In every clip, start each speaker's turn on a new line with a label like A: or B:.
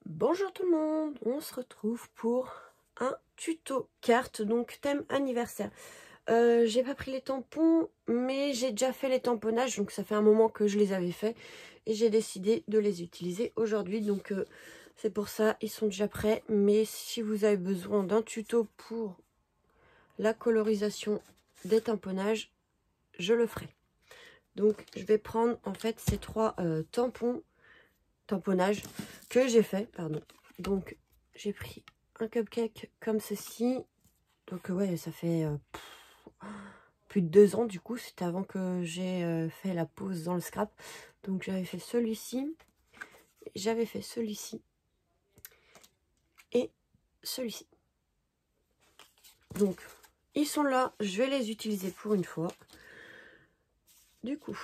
A: Bonjour tout le monde, on se retrouve pour un tuto carte, donc thème anniversaire. J'ai pas pris les tampons, mais j'ai déjà fait les tamponnages, donc ça fait un moment que je les avais fait. Et j'ai décidé de les utiliser aujourd'hui, donc c'est pour ça, ils sont déjà prêts. Mais si vous avez besoin d'un tuto pour la colorisation des tamponnages, je le ferai. Donc je vais prendre en fait ces trois tamponnage que j'ai fait, pardon. Donc j'ai pris un cupcake comme ceci. Donc ouais, ça fait plus de 2 ans du coup. C'était avant que j'ai fait la pause dans le scrap. Donc j'avais fait celui-ci, j'avais fait celui-ci et celui-ci. Donc ils sont là, je vais les utiliser pour une fois. Du coup,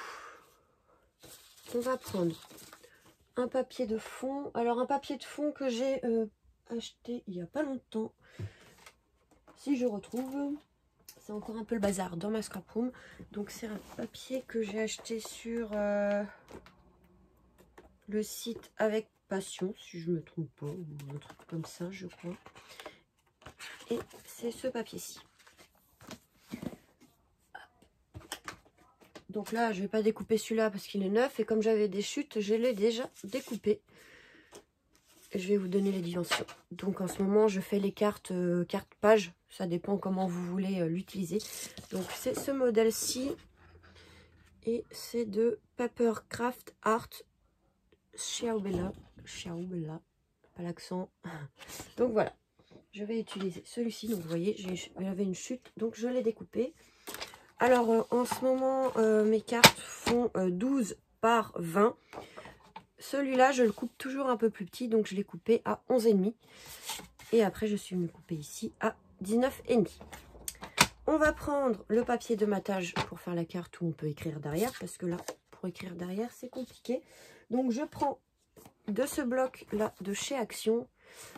A: on va prendre un papier de fond. Alors un papier de fond que j'ai acheté il n'y a pas longtemps. Si je retrouve, c'est encore un peu le bazar dans ma scrap room. Donc c'est un papier que j'ai acheté sur le site Avec Passion, si je me trompe pas, ou un truc comme ça je crois. Et c'est ce papier-ci. Donc là je vais pas découper celui-là parce qu'il est neuf. Et comme j'avais des chutes, je l'ai déjà découpé. Je vais vous donner les dimensions. Donc en ce moment je fais les cartes pages. Ça dépend comment vous voulez l'utiliser. Donc c'est ce modèle-ci. Et c'est de Papercraft Art Ciaobella, pas l'accent. Donc voilà, je vais utiliser celui-ci. Donc vous voyez, j'avais une chute, donc je l'ai découpé. Alors en ce moment, mes cartes font 12 par 20. Celui-là, je le coupe toujours un peu plus petit, donc je l'ai coupé à 11,5. Et après, je suis venue couper ici à 19,5. On va prendre le papier de matage pour faire la carte où on peut écrire derrière, parce que là, pour écrire derrière, c'est compliqué. Donc je prends de ce bloc là de chez Action,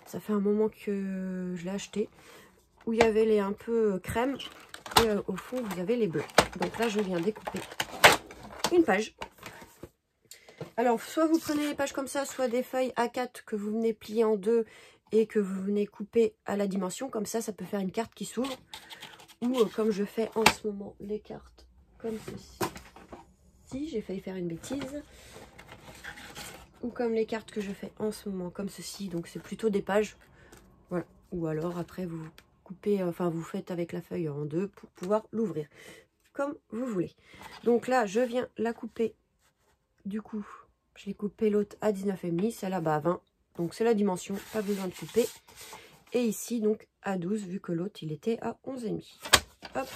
A: ça fait un moment que je l'ai acheté, où il y avait les un peu crème et au fond vous avez les bleus. Donc là je viens découper une page. Alors soit vous prenez les pages comme ça, soit des feuilles A4 que vous venez plier en deux et que vous venez couper à la dimension, comme ça peut faire une carte qui s'ouvre, ou comme je fais en ce moment les cartes comme ceci. Si j'ai failli faire une bêtise, ou comme les cartes que je fais en ce moment comme ceci, donc c'est plutôt des pages, voilà. Ou alors après vous coupez, enfin vous faites avec la feuille en deux pour pouvoir l'ouvrir comme vous voulez. Donc là je viens la couper, du coup je l'ai coupé l'autre à 19,5, celle-là à 20, donc c'est la dimension, pas besoin de couper. Et ici donc à 12 vu que l'autre il était à 11,5. Hop,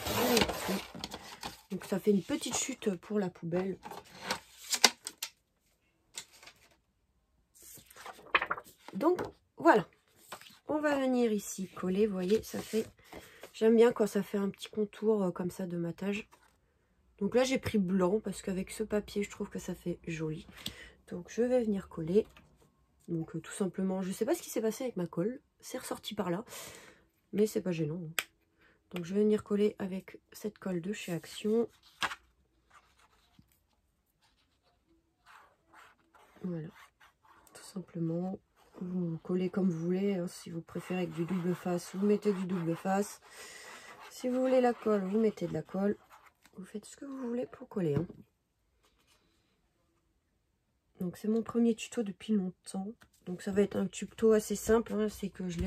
A: donc ça fait une petite chute pour la poubelle. Donc voilà, on va venir ici coller, vous voyez, ça fait, j'aime bien quand ça fait un petit contour comme ça de matage. Donc là j'ai pris blanc parce qu'avec ce papier je trouve que ça fait joli. Donc je vais venir coller. Donc tout simplement, je sais pas ce qui s'est passé avec ma colle, c'est ressorti par là, mais c'est pas gênant. Donc je vais venir coller avec cette colle de chez Action. Voilà, tout simplement. Vous collez comme vous voulez, hein. Si vous préférez avec du double face, vous mettez du double face. Si vous voulez la colle, vous mettez de la colle. Vous faites ce que vous voulez pour coller, hein. Donc c'est mon premier tuto depuis longtemps. Donc ça va être un tuto assez simple, hein. C'est que je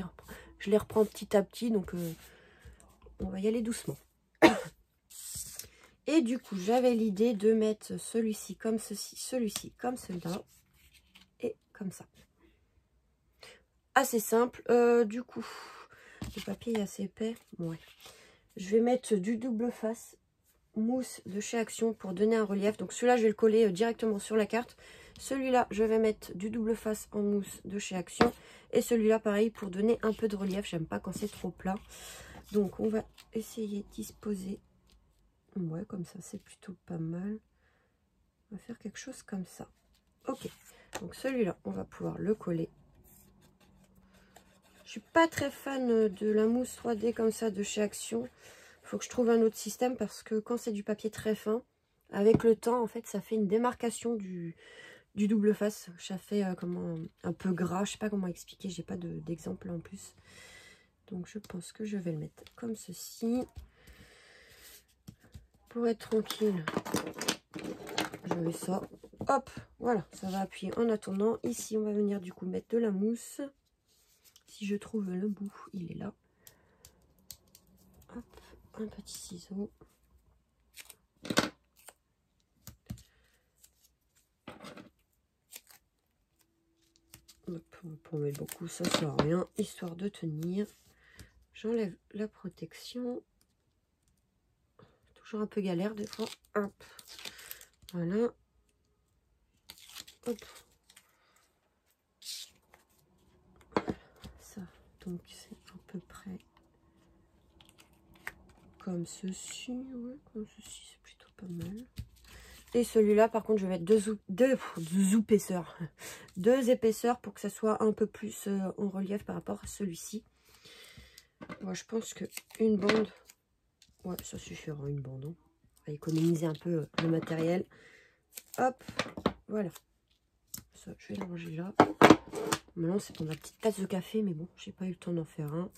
A: les reprends petit à petit. Donc on va y aller doucement. Et du coup j'avais l'idée de mettre celui-ci comme ceci, celui-ci comme celui-là. Et comme ça. Assez simple. Du coup, le papier est assez épais. Ouais. Je vais mettre du double face mousse de chez Action pour donner un relief. Donc celui-là, je vais le coller directement sur la carte. Celui-là, je vais mettre du double face en mousse de chez Action. Et celui-là, pareil, pour donner un peu de relief. J'aime pas quand c'est trop plat. Donc, on va essayer de disposer. Ouais, comme ça, c'est plutôt pas mal. On va faire quelque chose comme ça. Ok. Donc celui-là, on va pouvoir le coller. Je suis pas très fan de la mousse 3D comme ça de chez Action. Il faut que je trouve un autre système parce que quand c'est du papier très fin, avec le temps, en fait, ça fait une démarcation du double face. Ça fait comment, un peu gras. Je sais pas comment expliquer. J'ai pas d'exemple en plus. Donc je pense que je vais le mettre comme ceci. Pour être tranquille, je mets ça. Hop, voilà, ça va appuyer. En attendant, ici, on va venir du coup mettre de la mousse. Si je trouve le bout, il est là. Hop, un petit ciseau. Hop, pour mettre beaucoup, ça sert à rien, histoire de tenir. J'enlève la protection. Toujours un peu galère des fois. Hop, voilà. Hop. Ça, donc c'est à peu près comme ceci. Ouais, comme ceci, c'est plutôt pas mal. Et celui-là, par contre, je vais mettre deux épaisseurs pour que ça soit un peu plus en relief par rapport à celui-ci. Moi, je pense que une bande, ouais, ça suffira, une bande. Hein. On va économiser un peu le matériel. Hop, voilà. Ça, je vais le ranger là. Maintenant, c'est pour ma petite tasse de café, mais bon, j'ai pas eu le temps d'en faire un.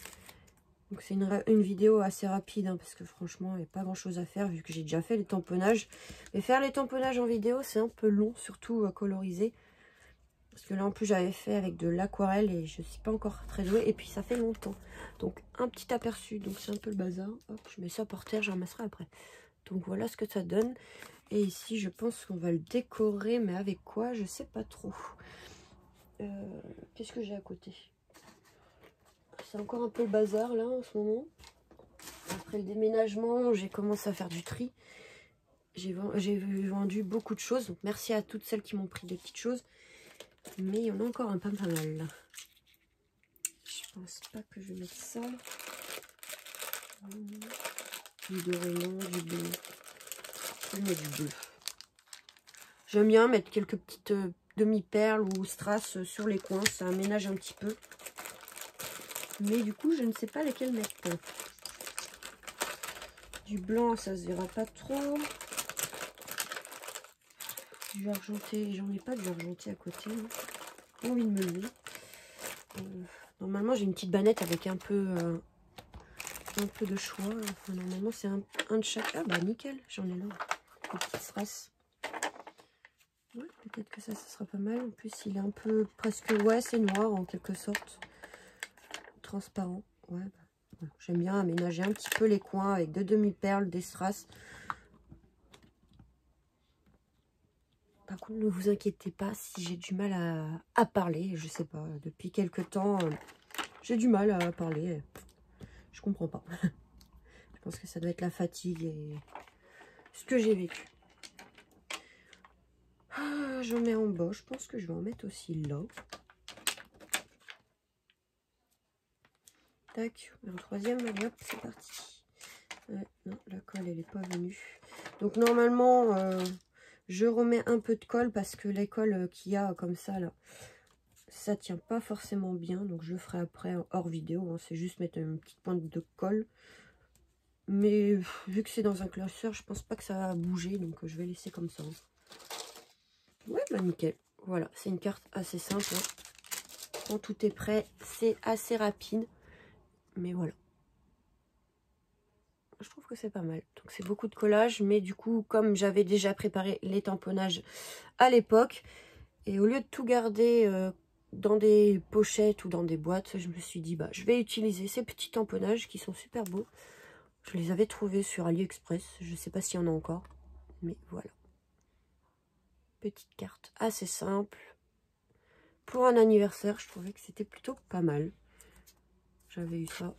A: Donc c'est une vidéo assez rapide, hein, parce que franchement, il n'y a pas grand chose à faire, vu que j'ai déjà fait les tamponnages. Mais faire les tamponnages en vidéo, c'est un peu long, surtout coloriser. Parce que là, en plus, j'avais fait avec de l'aquarelle et je ne suis pas encore très douée. Et puis, ça fait longtemps. Donc, un petit aperçu. Donc, c'est un peu le bazar. Hop, je mets ça par terre, je ramasserai après. Donc, voilà ce que ça donne. Et ici, je pense qu'on va le décorer. Mais avec quoi? Je sais pas trop. Qu'est-ce que j'ai à côté? C'est encore un peu le bazar là en ce moment. Après le déménagement, j'ai commencé à faire du tri. J'ai vendu beaucoup de choses. Donc merci à toutes celles qui m'ont pris des petites choses. Mais il y en a encore un pas mal. Je pense pas que je vais mettre ça. Du doré, non, du bleu. Je vais mettre du bleu. J'aime bien mettre quelques petites demi-perles ou strass sur les coins. Ça aménage un petit peu. Mais du coup, je ne sais pas lesquelles mettre. Du blanc, ça se verra pas trop. Du argenté, j'en ai pas du argenté à côté. Hein. J'ai envie de me lever. Normalement, j'ai une petite banette avec un peu de choix. Enfin, normalement, c'est un de chaque. Ah bah nickel, j'en ai là. Une petite strass. Ouais, peut-être que ça sera pas mal. En plus, il est un peu presque, ouais, c'est noir en quelque sorte. Transparent. Ouais, bah, ouais. J'aime bien aménager un petit peu les coins avec deux demi-perles, des strass. Par contre, ne vous inquiétez pas si j'ai du mal à parler. Je sais pas, depuis quelques temps, j'ai du mal à parler. Je comprends pas. Je pense que ça doit être la fatigue et ce que j'ai vécu. Ah, j'en mets en bas. Je pense que je vais en mettre aussi là. Tac, un troisième, allez hop, c'est parti. Non, la colle, elle n'est pas venue. Donc normalement, je remets un peu de colle parce que les colles qu'il y a comme ça, là, ça tient pas forcément bien. Donc je ferai après hors vidéo. Hein, c'est juste mettre une petite pointe de colle. Mais vu que c'est dans un classeur, je pense pas que ça va bouger. Donc je vais laisser comme ça. Ouais, bah nickel. Voilà, c'est une carte assez simple. Hein. Quand tout est prêt, c'est assez rapide. Mais voilà. Je trouve que c'est pas mal. Donc c'est beaucoup de collage. Mais du coup, comme j'avais déjà préparé les tamponnages à l'époque, et au lieu de tout garder dans des pochettes ou dans des boîtes, je me suis dit, bah, je vais utiliser ces petits tamponnages qui sont super beaux. Je les avais trouvés sur AliExpress. Je ne sais pas s'il y en a encore. Mais voilà. Petite carte assez simple. Pour un anniversaire, je trouvais que c'était plutôt pas mal. J'avais eu ça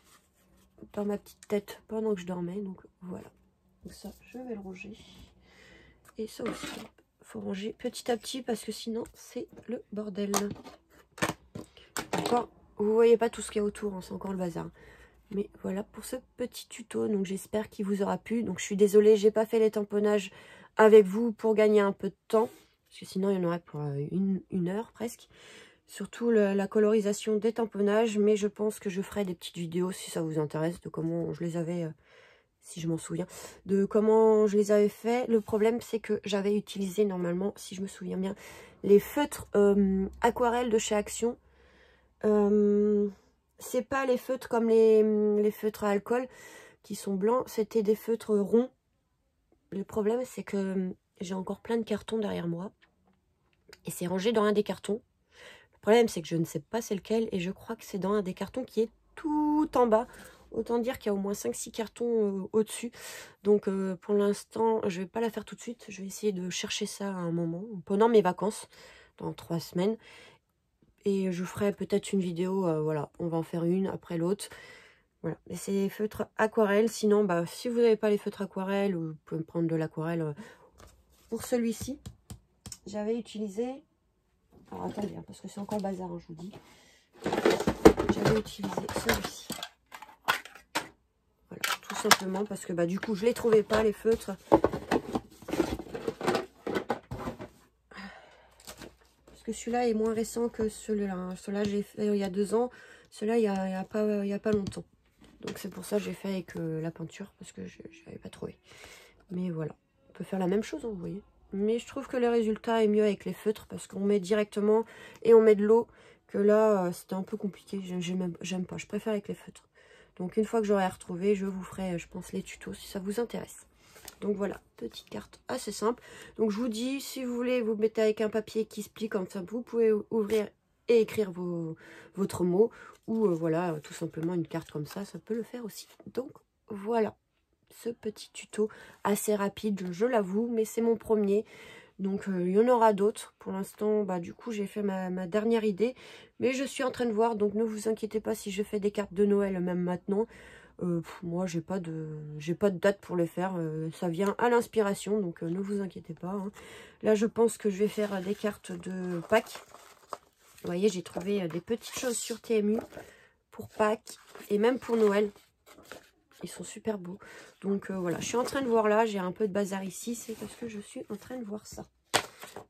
A: dans ma petite tête pendant que je dormais. Donc voilà. Donc ça, je vais le ranger. Et ça aussi, il faut ranger petit à petit parce que sinon, c'est le bordel. Encore, vous voyez pas tout ce qu'il y a autour, hein, c'est encore le bazar. Mais voilà pour ce petit tuto. Donc j'espère qu'il vous aura plu. Donc je suis désolée, j'ai pas fait les tamponnages avec vous pour gagner un peu de temps. Parce que sinon, il y en aurait pour une heure presque. Surtout la colorisation des tamponnages. Mais je pense que je ferai des petites vidéos si ça vous intéresse de comment je les avais si je m'en souviens, de comment je les avais fait. Le problème, c'est que j'avais utilisé normalement, si je me souviens bien, les feutres aquarelles de chez Action. C'est pas les feutres comme les feutres à alcool qui sont blancs, c'était des feutres ronds. Le problème, c'est que j'ai encore plein de cartons derrière moi. Et c'est rangé dans un des cartons. Le problème, c'est que je ne sais pas c'est lequel. Et je crois que c'est dans un des cartons qui est tout en bas. Autant dire qu'il y a au moins 5-6 cartons au-dessus. Donc pour l'instant, je ne vais pas la faire tout de suite. Je vais essayer de chercher ça à un moment. Pendant mes vacances, dans 3 semaines. Et je ferai peut-être une vidéo. Voilà, on va en faire une après l'autre. Voilà, et c'est des feutres aquarelles. Sinon, bah, si vous n'avez pas les feutres aquarelles, vous pouvez me prendre de l'aquarelle. Pour celui-ci, j'avais utilisé... Alors attendez, hein, parce que c'est encore bazar, hein, je vous dis. J'avais utilisé celui-ci. Voilà, tout simplement parce que bah, du coup, je ne les trouvais pas, les feutres. Parce que celui-là est moins récent que celui-là. Hein. Celui-là, j'ai fait il y a 2 ans. Celui-là, il y a pas longtemps. Donc c'est pour ça que j'ai fait avec la peinture, parce que je n'avais pas trouvé. Mais voilà, on peut faire la même chose, hein, vous voyez. Mais je trouve que le résultat est mieux avec les feutres, parce qu'on met directement et on met de l'eau, que là, c'était un peu compliqué. J'aime pas, je préfère avec les feutres. Donc une fois que j'aurai retrouvé, je vous ferai, je pense, les tutos, si ça vous intéresse. Donc voilà, petite carte assez simple. Donc je vous dis, si vous voulez, vous mettez avec un papier qui se plie comme ça, vous pouvez ouvrir et écrire votre mot. Ou voilà, tout simplement une carte comme ça peut le faire aussi. Donc voilà, ce petit tuto assez rapide, je l'avoue, mais c'est mon premier. Donc il y en aura d'autres. Pour l'instant, bah, du coup, j'ai fait ma dernière idée. Mais je suis en train de voir, donc ne vous inquiétez pas si je fais des cartes de Noël même maintenant. Moi, j'ai pas de date pour le faire. Ça vient à l'inspiration, donc ne vous inquiétez pas. Hein. Là, je pense que je vais faire des cartes de Pâques. Vous voyez, j'ai trouvé des petites choses sur TMU pour Pâques et même pour Noël. Ils sont super beaux. Donc voilà, je suis en train de voir là. J'ai un peu de bazar ici. C'est parce que je suis en train de voir ça.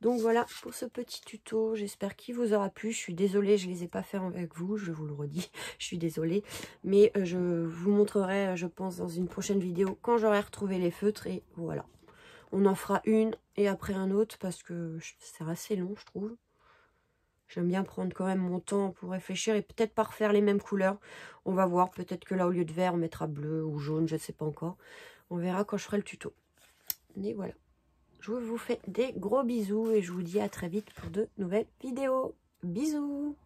A: Donc voilà pour ce petit tuto. J'espère qu'il vous aura plu. Je suis désolée, je ne les ai pas fait avec vous. Je vous le redis. Je suis désolée. Mais je vous montrerai, je pense, dans une prochaine vidéo quand j'aurai retrouvé les feutres. Et voilà. On en fera une et après un autre parce que c'est assez long, je trouve. J'aime bien prendre quand même mon temps pour réfléchir et peut-être pas refaire les mêmes couleurs. On va voir, peut-être que là au lieu de vert on mettra bleu ou jaune, je ne sais pas encore. On verra quand je ferai le tuto. Et voilà. Je vous fais des gros bisous et je vous dis à très vite pour de nouvelles vidéos. Bisous!